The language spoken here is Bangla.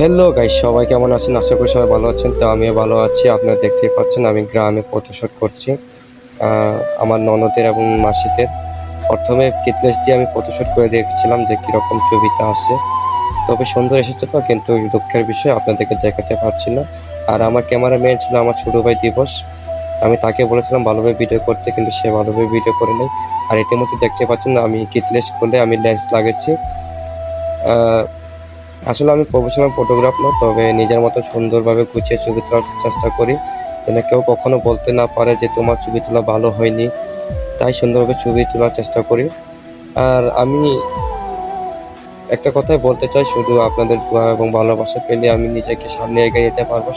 হ্যালো গাইস, সবাই কেমন আছেন? আশা করি সবাই ভালো আছেন। তো আমিও ভালো আছি। আপনারা দেখতেই পাচ্ছেন আমি গ্রামে ফটোশুট করছি। আমার ননদের এবং মাসিদের। প্রথমে কিটলেস দিয়ে আমি ফটোশুট করে দেখছিলাম যে কীরকম ছবিটা আসে। তবে সুন্দর এসেছে তো, কিন্তু দুঃখের বিষয় আপনাদেরকে দেখাতে পারছি না। আর আমার ক্যামেরাম্যান ছিল আমার ছোট ভাই দিবস। আমি তাকে বলেছিলাম ভালোভাবে ভিডিও করতে, কিন্তু সে ভালোভাবে ভিডিও করে নাই। আর ইতিমধ্যে দেখতে পাচ্ছেন আমি কিটলেস খুলে আমি লেন্স লাগিয়েছি। আসলে আমি প্রফেশনাল ফটোগ্রাফ না, তবে নিজের মতো সুন্দরভাবে গুছিয়ে ছবি তোলার চেষ্টা করি, যেন কেউ কখনো বলতে না পারে যে তোমার ছবি তোলা ভালো হয়নি। তাই সুন্দরভাবে ছবি তোলার চেষ্টা করি। আর আমি একটা কথাই বলতে চাই, শুধু আপনাদের দোয়া এবং ভালোবাসা পেলে আমি নিজেকে সামনে এগিয়ে যেতে পারবো।